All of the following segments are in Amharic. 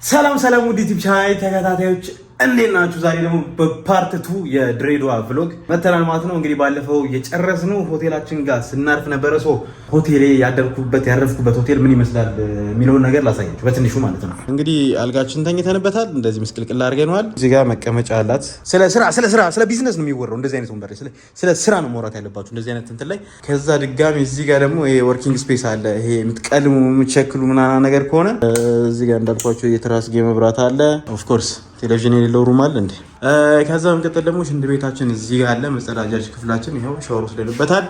ሰላም ውድ ዩቲዩብ ቻናል ተከታታዮች እንዴት ናችሁ? ዛሬ ደግሞ በፓርት 2 የድሬዳዋ ቭሎግ መተናል ማለት ነው። እንግዲህ ባለፈው የጨረስነው ሆቴላችን ጋር ስናርፍ ነበረ። ሆቴሌ ያረፍኩበት ሆቴል ምን ይመስላል የሚለውን ነገር ላሳያችሁ በትንሹ ማለት ነው። እንግዲህ አልጋችን ተኝተንበታል። እንደዚህ ምስቅልቅል አድርገነዋል። እዚህ ጋር መቀመጫ አላት። ስለ ቢዝነስ ነው የሚወራው። እንደዚህ አይነት ወንበር ስለ ስራ ነው ማውራት ያለባችሁ እንደዚህ አይነት እንትን ላይ። ከዛ ድጋሚ እዚህ ጋር ደግሞ ይሄ ወርኪንግ ስፔስ አለ። ይሄ የምትቀልሙ የምትቸክሉ ምናምን ነገር ከሆነ እዚህ ጋር እንዳልኳችሁ የትራስጌ መብራት አለ። ኦፍ ኮርስ ቴሌቪዥን የሌለው ሩም አለ እንዴ። ከዛ በመቀጠል ደግሞ ሽንት ቤታችን እዚህ ጋር አለ። መጸዳጃ ክፍላችን ይሄው ሻወር ወስደንበታል።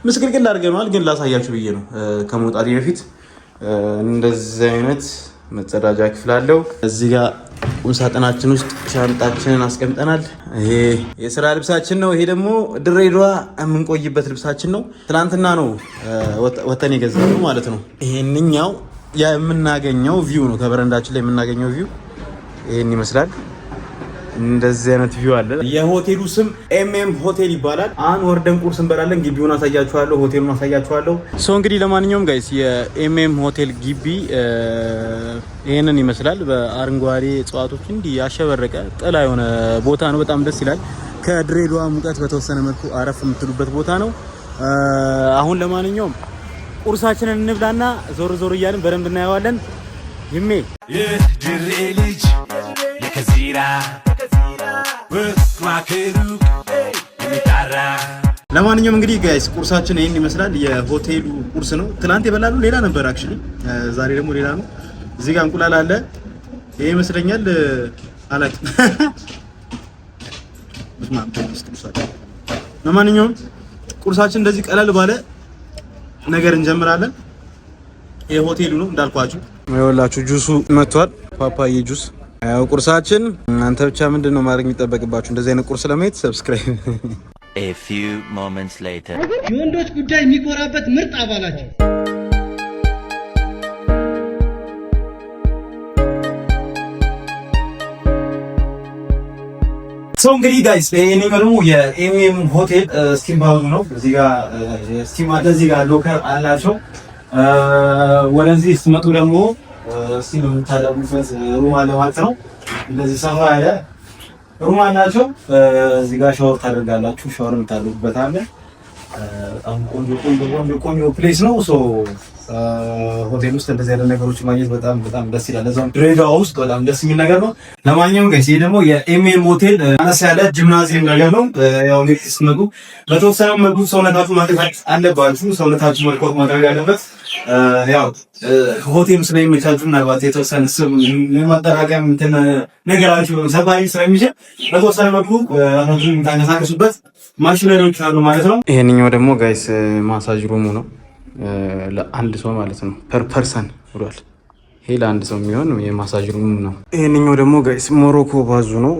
ምስቅልቅል አድርገናል፣ ግን ላሳያችሁ ብዬ ነው ከመውጣቴ በፊት። እንደዚህ አይነት መጸዳጃ ክፍል አለው። እዚህ ጋር ቁም ሳጥናችን ውስጥ ሻንጣችንን አስቀምጠናል። ይሄ የስራ ልብሳችን ነው። ይሄ ደግሞ ድሬዳዋ የምንቆይበት ልብሳችን ነው። ትናንትና ነው ወተን የገዛነው ማለት ነው። ይሄንኛው የምናገኘው ቪው ነው። ከበረንዳችን ላይ የምናገኘው ቪው ይሄን ይመስላል። እንደዚህ አይነት ቪው አለ። የሆቴሉ ስም ኤምኤም ሆቴል ይባላል። አሁን ወርደን ቁርስ እንበላለን። ግቢውን አሳያችኋለሁ፣ ሆቴሉን አሳያችኋለሁ። እንግዲህ ለማንኛውም ጋይስ የኤምኤም ሆቴል ግቢ ይሄንን ይመስላል። በአረንጓዴ እጽዋቶች እንዲህ ያሸበረቀ ጥላ የሆነ ቦታ ነው። በጣም ደስ ይላል። ከድሬዳዋ ሙቀት በተወሰነ መልኩ አረፍ የምትሉበት ቦታ ነው። አሁን ለማንኛውም ቁርሳችንን እንብላና ዞር እያልን በደንብ እናየዋለን። ይሜ የድሬ ልጅ የከዚራ ለማንኛውም እንግዲህ ጋይስ ቁርሳችን ይሄን ይመስላል። የሆቴሉ ቁርስ ነው። ትናንት የበላሉ ሌላ ነበር አክቹሊ፣ ዛሬ ደግሞ ሌላ ነው። እዚህ ጋር እንቁላል አለ። ይሄ ይመስለኛል አላቂ። ለማንኛውም ቁርሳችን እንደዚህ ቀለል ባለ ነገር እንጀምራለን። የሆቴሉ ነው እንዳልኳችሁ። ይኸውላችሁ ጁሱ መጥቷል፣ ፓፓዬ ጁስ። ያው ቁርሳችን እናንተ ብቻ ምንድነው ማድረግ የሚጠበቅባችሁ እንደዚህ አይነት ቁርስ ለማየት ሰብስክራይብ። A few moments later የወንዶች ጉዳይ የሚኮራበት ምርጥ አባላቸው እንግዲህ ጋይስ ይሄን ደግሞ የኤምኤም ሆቴል ስቲም ባዝ ነው። እዚህ ጋር ስቲም አለ፣ እዚህ ጋር ሎከር አላቸው። ወደዚህ ስትመጡ ደግሞ ስቲም የምታደርጉበት ሩም አለ ማለት ነው። እንደዚህ ሰፋ ያለ ሩም አላቸው። እዚህ ጋር ሻወር ታደርጋላችሁ። ሻወር የምታደርጉበት አለ። በጣም ቆንጆ ፕሌስ ነው። ሆቴል ውስጥ እንደዚህ አይነት ነገሮች ማግኘት በጣም ደስ ይላል። እዛም ድሬዳዋ ውስጥ በጣም ደስ የሚል ነገር ነው። ለማንኛውም ጋይስ ይሄ ደግሞ የኤምኤም ሆቴል አነስ ያለ ጂምናዚየም ነገር ነው። ያው እንግዲህ ስትመጡ በተወሰነ መልኩ ሰውነታችሁ ማንቀሳቀስ አለባችሁ። ሰውነታችሁ መልኮት ማድረግ አለበት። ያው ሆቴል ስለሚመቻችሁ ምናልባት የተወሰነ ስም ለማጠራቀም እንትን ነገራችሁ ሰፋሪ ስለሚችል በተወሰነ መልኩ ራሳችሁን የምታንቀሳቀሱበት ማሽነሪዎች አሉ ማለት ነው። ይሄንኛው ደግሞ ጋይስ ማሳጅ ሩሙ ነው። ለአንድ ሰው ማለት ነው ፐር ፐርሰን ብሏል። ይሄ ለአንድ ሰው የሚሆን የማሳጅ ሩም ነው። ይሄንኛው ደግሞ ጋይስ ሞሮኮ ባዙ ነው።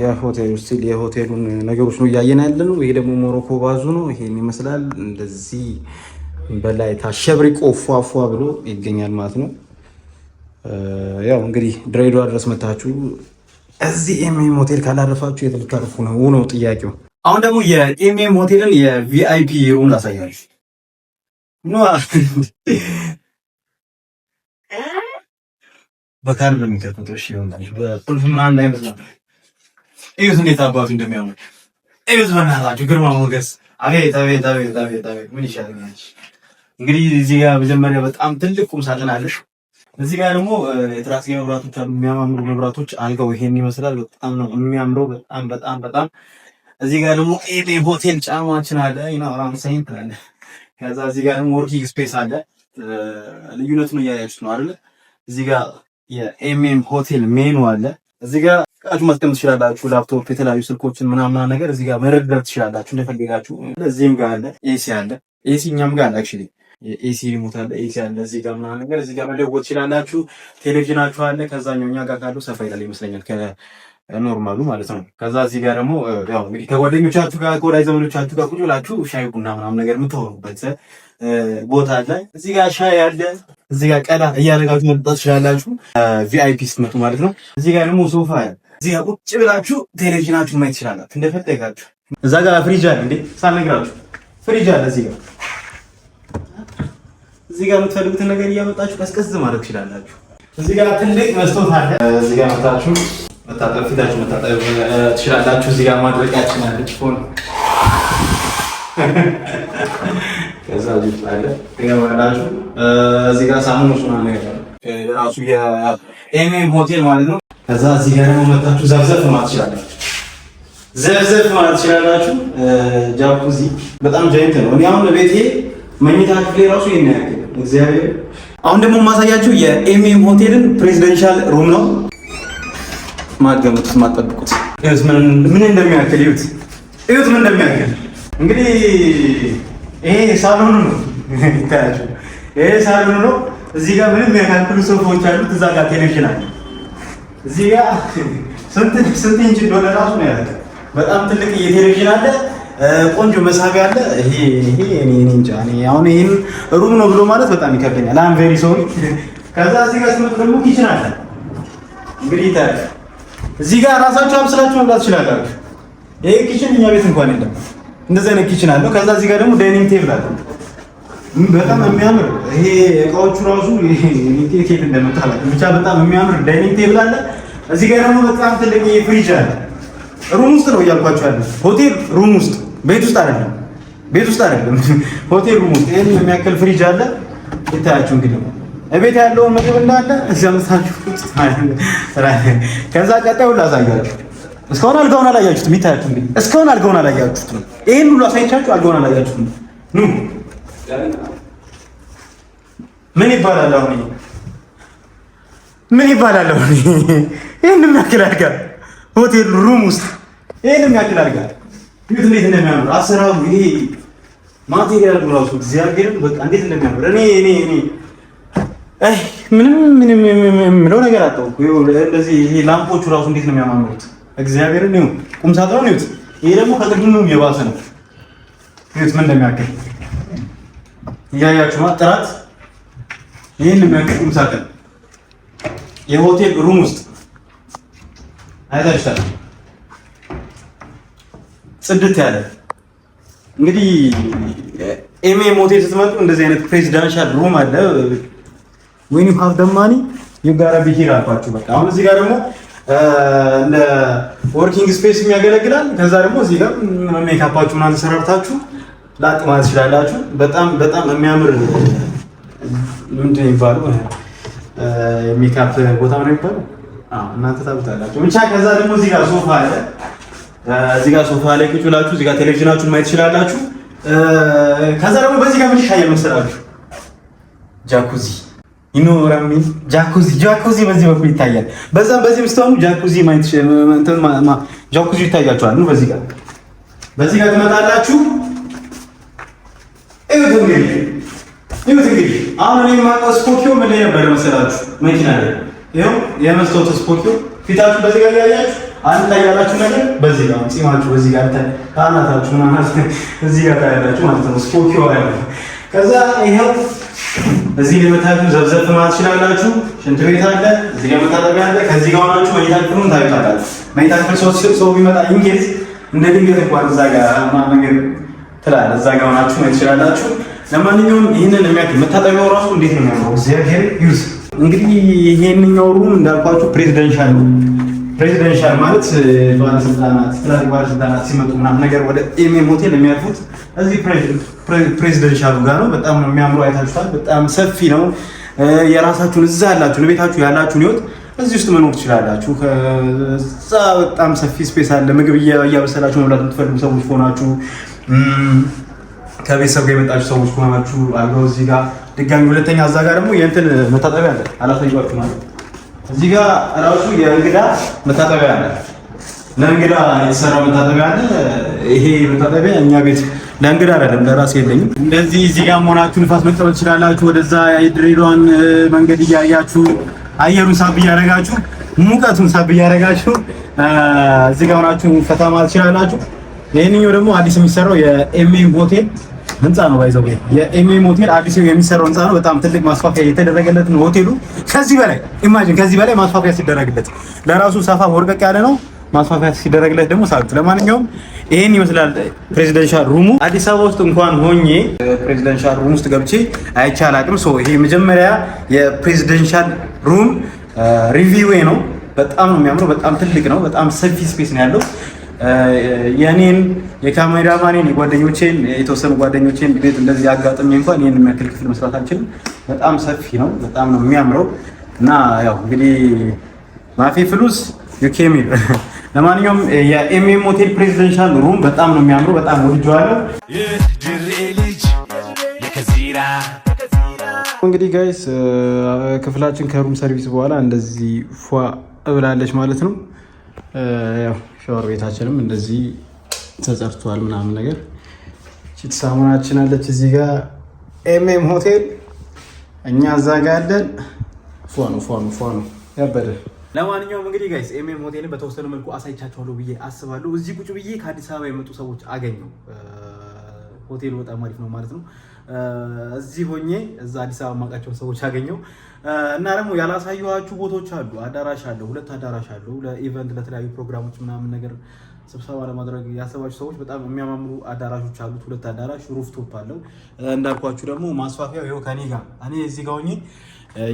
የሆቴሉ ስቲል የሆቴሉን ነገሮች ነው እያየን ያለ ነው። ይሄ ደግሞ ሞሮኮ ባዙ ነው። ይሄን ይመስላል። እንደዚህ በላይ ታሸብሪቆ ፏፏ ብሎ ይገኛል ማለት ነው። ያው እንግዲህ ድሬዳዋ ድረስ መታችሁ እዚህ ኤምኤም ሆቴል ካላረፋችሁ የት ልታርፉ ነው ጥያቄው። አሁን ደግሞ የኤምኤም ሆቴልን የቪአይፒ ሩም ላሳያችሁ። በካርድ የሚከፍቱት እሺ ይሆናል። በቁልፍ ምናምን ላይ መስራት እዩት፣ እንዴት አባቱ እንደሚያምር እዩት። በእናታችሁ ግርማ ሞገስ! አቤት! ምን ይሻለኛል? እንግዲህ እዚህ ጋር መጀመሪያ በጣም ትልቅ ቁም ሳጥን አለሽ። እዚህ ጋር ደግሞ የትራስጌ መብራቶች፣ የሚያማምሩ መብራቶች። አልጋው ይሄን ይመስላል። በጣም ነው የሚያምረው። በጣም እዚህ ጋር ደግሞ ኤምኤም ሆቴል ጫማችን አለ። አራም ሳይን አለ። ከዛ እዚህ ጋር ደግሞ ወርኪንግ ስፔስ አለ። ልዩነቱን እያያችሁት ነው አይደል? እዚህ ጋር የኤምኤም ሆቴል ሜኑ አለ። እዚህ ጋር እቃችሁ ማስቀመጥ ትችላላችሁ። ላፕቶፕ፣ የተለያዩ ስልኮችን ምናምን ነገር እዚህ ጋር መደርደር ትችላላችሁ እንደፈለጋችሁ። እዚህም ጋር አለ ኤሲ አለ። ኤሲ እኛም ጋር አለ አክቹሊ ኤሲ ሪሞት አለ። ኤሲ አለ እዚህ ጋር ምናምን ነገር እዚህ ጋር መደወል ትችላላችሁ። ቴሌቪዥናችሁ አለ። ከዛኛው እኛ ጋር ካለው ሰፋ ይላል ይመስለኛል ኖርማሉ ማለት ነው። ከዛ እዚህ ጋር ደግሞ ያው እንግዲህ ከጓደኞቻችሁ ጋር ከወዳጅ ዘመዶቻችሁ ጋር ቁጭ ብላችሁ ሻይ ቡና ምናምን ነገር የምታወሩበት ቦታ አለ። እዚህ ጋር ሻይ አለ። እዚህ ጋር ቀላ እያደረጋችሁ መጠጣት ትችላላችሁ ቪአይፒ ስትመጡ ማለት ነው። እዚህ ጋር ደግሞ ሶፋ አለ። እዚህ ጋር ቁጭ ብላችሁ ቴሌቪዥናችሁን ማየት ትችላላችሁ እንደፈለጋችሁ። እዛ ጋር ፍሪጅ አለ። እንዴ ሳልነግራችሁ ፍሪጅ አለ እዚህ ጋር እዚህ ጋር የምትፈልጉትን ነገር እያመጣችሁ ቀዝቀዝ ማድረግ ትችላላችሁ። እዚህ ጋር ትልቅ መስታወት አለ። እዚህ ጋር መታችሁ ፊታችሁ መታጠብ ትችላላችሁ። እዚህ ጋር ማድረቂያችን አለች ፎን ከዛ ጅት አለ ያወራላችሁ። እዚህ ጋር ሳሙኖች ምናምን ነገር ራሱ የኤምኤም ሆቴል ማለት ነው። ከዛ እዚህ ጋር ደግሞ መታችሁ ዘፍዘፍ ማለት ትችላላችሁ። ጃኩዚ በጣም ጃይንት ነው። እኔ አሁን ቤቴ መኝታ ክፍሌ ራሱ ይሄን ያክል እግዚአብሔር። አሁን ደግሞ ማሳያችሁ የኤምኤም ሆቴልን ፕሬዚደንሻል ሩም ነው። ማገሙት ማጠብቁት ምን እንደሚያክል እዩት ምን እንደሚያክል። እንግዲህ ይሄ ሳሎኑ ነው ይታያችሁ። ይሄ ሳሎኑ ነው። እዚህ ጋር ምንም ያካክሉ ሶፋዎች አሉት። እዛ ጋር ቴሌቪዥን አለ። እዚህ ጋር ስንት ኢንች እንደሆነ ራሱ ነው ያለው። በጣም ትልቅ የቴሌቪዥን አለ። ቆንጆ መሳቢያ አለ። ይሄ እኔ እንጃ አሁን ይሄን ሩም ነው ብሎ ማለት በጣም ይከብደኛል። አም ቬሪ ሶሪ። ከዛ እዚህ ጋር ስመጡ ደግሞ ኪችን አለ። እንግዲህ ታዲያ እዚህ ጋር ራሳችሁ አብስላችሁ መብላት ትችላላችሁ። ይሄ ኪችን እኛ ቤት እንኳን የለም። እንደዚህ አይነት ኪችን አለው። ከዛ እዚህ ጋር ደግሞ ዳይኒንግ ቴብል አለ። በጣም የሚያምር ይሄ እቃዎቹ ራሱ ኬት እንደመጣላ ብቻ በጣም የሚያምር ዳይኒንግ ቴብል አለ። እዚህ ጋር ደግሞ በጣም ትልቅ ፍሪጅ አለ። ሩም ውስጥ ነው እያልኳችሁ ያለ ሆቴል ሩም ውስጥ ቤት ውስጥ አይደለም። ሆቴል ሩም ውስጥ ይሄን የሚያክል ፍሪጅ አለ። ይታያችሁ እንግዲህ እቤት ያለውን ምግብ እንዳለ እዛምታችሁ ከዛ ቀጣዩ ላሳያችሁ። እስካሁን አልጋውን አላያችሁትም። ይታያችሁ እንግዲህ እስካሁን አልጋውን አላያችሁትም። ይሄን ሁሉ አሳይቻችሁ አልጋውን አላያችሁትም። ምን ይባላል አሁን? ይሄን የሚያክል አልጋ ሆቴል ሩም ውስጥ ይሄን የሚያክል አልጋ እንዴት እንደሚያምር አሰራሩ ይሄ ማቴሪያል ራሱ እግዚአብሔርን በቃ እንዴት እንደሚያምር እኔ ምንም የምለው ነገር አጣሁ። እንደዚህ ይሄ ላምፖቹ ራሱ እንዴት ነው የሚያማምሩት! እግዚአብሔርን ነው። ቁም ሳጥኑ ነው። ይሄ ደግሞ ከጥቅሙ የባሰ ነው። ይሄት ምን እንደሚያክል እያያችሁ ጥራት ይሄን የሚያክል ቁም ሳጥን የሆቴል ሩም ውስጥ አይታችኋል። ጽድት ያለ እንግዲህ ኤምኤም ሆቴል ስትመጡ እንደዚህ አይነት ፕሬዚዳንሻል ሩም አለ። when you have the money you gotta be here አልኳችሁ። በቃ አሁን እዚህ ጋር ደግሞ እንደ ወርኪንግ ስፔስ የሚያገለግላል። ከዛ ደግሞ እዚህ ጋር ሜካፓችሁ ምናምን ተሰራርታችሁ ላጥ ማለት ትችላላችሁ። በጣም የሚያምር ምንድን ነው የሚባለው ሜካፕ ቦታ ነው የሚባለው። እናንተ ታውቁታላችሁ ብቻ። ከዛ ደግሞ እዚህ ጋር ሶፋ አለ። እዚህ ጋር ሶፋ ላይ ቁጭ ብላችሁ እዚህ ጋር ቴሌቪዥናችሁን ማየት ትችላላችሁ። ከዛ ደግሞ በዚህ ጋር ምን ይሻላል መሰላችሁ? ጃኩዚ ይኖራል። ጃኩዚ በዚህ በኩል ይታያል። በዚህ ምስተው ጃኩዚ ማየት ጃኩዚ ይታያችኋል። ነው በዚህ ጋር ትመጣላችሁ። እዩት እንግዲህ አሁን እኔ የማውቀው ስፖኪዮ ምን ላይ ነበር መሰላችሁ? መኪና ላይ ይኸው የመስታወት ስፖኪዮ ፊታችሁ በዚህ ጋር ያያችሁ አንተ ያላችሁ ነገር በዚህ ጋር ጺማችሁ በዚህ ጋር ካናታችሁ ማለት እዚህ ጋር ታያላችሁ ማለት ነው። ስፖኪዮ አለ። ከዛ ይሄው እዚህ ለመታችሁ ዘብዘብ ማለት ትችላላችሁ። ሽንት ቤት አለ። እዚህ ጋር መታጠቢያ አለ። ከዚህ ጋር ሆናችሁ መኝታ ክፍሉን ታዩታላችሁ። መኝታ ክፍል ሰው ቢመጣ ኢንጌዝ እንደ ድንገት እንኳን እዛ ጋር ማንገር ትላለህ። እዛ ጋር ሆናችሁ ማየት ትችላላችሁ። ለማንኛውም ይሄንን የሚያክል መታጠቢያው ራሱ እንዴት ነው የሚያምረው! እግዚአብሔር ይሁን። እንግዲህ ይሄንኛው ሩም እንዳልኳችሁ ፕሬዚደንሻል ነው። ፕሬዚደንሻል ማለት ባለስልጣናት ትላልቅ ባለስልጣናት ሲመጡ ምናምን ነገር ወደ ኤምኤም ሆቴል የሚያርፉት እዚህ ፕሬዚደንሻሉ ጋር ነው። በጣም ነው የሚያምረው። አይታችኋል። በጣም ሰፊ ነው። የራሳችሁን እዛ ያላችሁን ቤታችሁ ያላችሁን ህይወት እዚህ ውስጥ መኖር ትችላላችሁ። ከዛ በጣም ሰፊ ስፔስ አለ። ምግብ እያበሰላችሁ መብላት የምትፈልጉ ሰዎች ሆናችሁ ከቤተሰብ ጋር የመጣችሁ ሰዎች ሆናችሁ አልጋው እዚህ ጋር ድጋሚ ሁለተኛ እዛ ጋር ደግሞ የእንትን መታጠቢያ አለ። አላሳየኋችሁ ማለት እዚህ ጋር ራሱ የእንግዳ መታጠቢያ አለ። ለእንግዳ የተሰራ መታጠቢያ አለ። ይሄ መታጠቢያ እኛ ቤት ለእንግዳ አይደለም፣ ለራሴ የለኝም። እንደዚህ እዚህ ጋር ሆናችሁ ንፋስ መቀበል ትችላላችሁ። ወደዛ የድሬዳዋን መንገድ እያያችሁ አየሩን ሳብ እያደረጋችሁ ሙቀቱን ሳብ እያደረጋችሁ እዚህ ጋር ሆናችሁ ፈታ ማለት ትችላላችሁ። ይሄንኛው ደግሞ አዲስ የሚሰራው የኤምኤም ሆቴል ህንፃ ነው። ባይዘው የኤምኤም ሆቴል አዲስ የሚሰራው ህንፃ ነው። በጣም ትልቅ ማስፋፊያ የተደረገለት ነው ሆቴሉ። ከዚህ በላይ ኢማጂን፣ ከዚህ በላይ ማስፋፊያ ሲደረግለት ለራሱ ሰፋ ወርቀቅ ያለ ነው። ማስፋፊያ ሲደረግለት ደግሞ ሳቅቱ። ለማንኛውም ይሄን ይመስላል ፕሬዚደንሻል ሩሙ። አዲስ አበባ ውስጥ እንኳን ሆኜ ፕሬዚደንሻል ሩም ውስጥ ገብቼ አይቼ አላውቅም። ይሄ መጀመሪያ የፕሬዚደንሻል ሩም ሪቪው ነው። በጣም ነው የሚያምረው። በጣም ትልቅ ነው። በጣም ሰፊ ስፔስ ነው ያለው። የኔን የካሜራማኔን የጓደኞቼን የተወሰኑ ጓደኞቼን ቤት እንደዚህ አጋጥሜ እንኳን ይሄን የሚያክል ክፍል መስራት አልችልም። በጣም ሰፊ ነው። በጣም ነው የሚያምረው እና ያው እንግዲህ ማፊ ፍሉስ ዩኬሚ። ለማንኛውም የኤምኤም ሆቴል ፕሬዚደንሻል ሩም በጣም ነው የሚያምረው። በጣም ወድጄዋለሁ። እንግዲህ ጋይስ ክፍላችን ከሩም ሰርቪስ በኋላ እንደዚህ ፏ ብላለች ማለት ነው። ያው ሻወር ቤታችንም እንደዚህ ተጸርቷል ምናምን ነገር። ቺት ሳሙናችን አለች እዚህ ጋር ኤምኤም ሆቴል፣ እኛ እዛ ጋር ያለን ፏ ነው ያበደ። ለማንኛውም እንግዲህ ጋይስ ኤምኤም ሆቴልን በተወሰነ መልኩ አሳይቻችኋለሁ ብዬ አስባለሁ። እዚህ ቁጭ ብዬ ከአዲስ አበባ የመጡ ሰዎች አገኘው። ሆቴሉ በጣም አሪፍ ነው ማለት ነው። እዚህ ሆኜ እዛ አዲስ አበባ ማውቃቸውን ሰዎች አገኘው እና ደግሞ ያላሳየኋችሁ ቦታዎች አሉ። አዳራሽ አለ፣ 2 አዳራሽ አሉ ለኢቨንት ለተለያዩ ፕሮግራሞች ምናምን ነገር ስብሰባ ለማድረግ ያሰባችሁ ሰዎች በጣም የሚያማምሩ አዳራሾች አሉት። 2 አዳራሽ ሩፍቶፕ አለው። እንዳልኳችሁ ደግሞ ማስፋፊያው ይኸው ከኔ ጋር እኔ እዚህ ጋር ሆኜ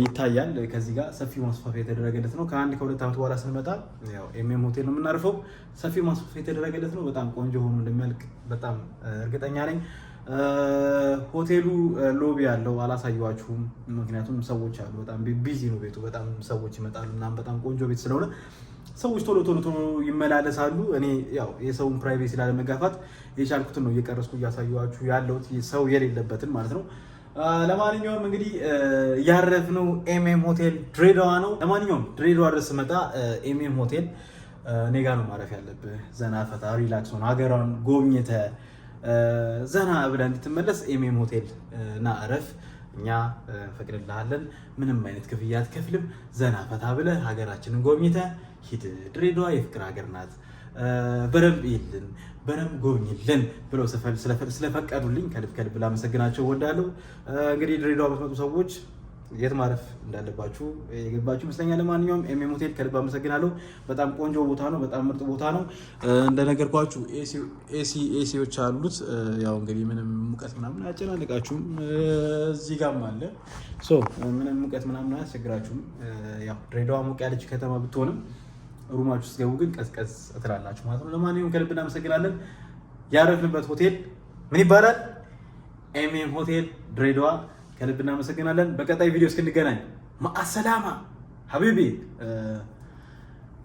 ይታያል። ከዚህ ጋር ሰፊ ማስፋፊያ የተደረገለት ነው። ከ1 ከ2 ዓመት በኋላ ስንመጣ ያው ኤምኤም ሆቴል ነው የምናርፈው። ሰፊ ማስፋፊያ የተደረገለት ነው። በጣም ቆንጆ ሆኖ እንደሚያልቅ በጣም እርግጠኛ ነኝ። ሆቴሉ ሎቢ ያለው አላሳየዋችሁም፣ ምክንያቱም ሰዎች አሉ። በጣም ቢዚ ነው ቤቱ፣ በጣም ሰዎች ይመጣሉ እና በጣም ቆንጆ ቤት ስለሆነ ሰዎች ቶሎ ይመላለሳሉ። እኔ ያው የሰውን ፕራይቬሲ ላለመጋፋት የቻልኩትን ነው እየቀረስኩ እያሳየኋችሁ ያለሁት፣ ሰው የሌለበትን ማለት ነው። ለማንኛውም እንግዲህ ያረፍነው ኤምኤም ሆቴል ድሬዳዋ ነው። ለማንኛውም ድሬዳዋ ድረስ ስመጣ ኤምኤም ሆቴል እኔ ጋ ነው ማረፍ ያለብህ። ዘና ፈታ ሪላክስ ሆነ ሀገሯን ጎብኝተ ዘና ብለህ እንድትመለስ ኤምኤም ሆቴል እና እረፍ። እኛ ፈቅድልሃለን። ምንም አይነት ክፍያ አትከፍልም። ዘና ፈታ ብለህ ሀገራችንን ጎብኝተህ ሂድ። ድሬዳዋ የፍቅር ሀገር ናት። በረም ይልን በረም ጎብኝልን ብለው ስለፈቀዱልኝ ከልብ ላመሰግናቸው እወዳለሁ። እንግዲህ ድሬዳዋ የምትመጡ ሰዎች የት ማረፍ እንዳለባችሁ የገባችሁ ይመስለኛል። ለማንኛውም ኤምኤም ሆቴል ከልብ አመሰግናለሁ። በጣም ቆንጆ ቦታ ነው። በጣም ምርጥ ቦታ ነው። እንደነገርኳችሁ ኤሲዎች አሉት። ያው እንግዲህ ምንም ሙቀት ምናምን አያጨናንቃችሁም። እዚህ ጋርም አለ። ምንም ሙቀት ምናምን አያስቸግራችሁም። ያው ድሬዳዋ ሞቅ ያለች ከተማ ብትሆንም ሩማችሁ ስትገቡ ግን ቀዝቀዝ ትላላችሁ ማለት ነው። ለማንኛውም ከልብ እናመሰግናለን። ያረፍንበት ሆቴል ምን ይባላል? ኤምኤም ሆቴል ድሬዳዋ። ከልብ እናመሰግናለን። በቀጣይ ቪዲዮ እስክንገናኝ ማአሰላማ ሀቢቢ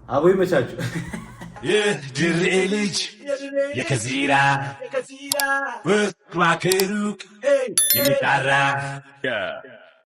አቦይ መቻችሁ የድሬ ልጅ የከዚራ ወክሩቅ የሚጣራ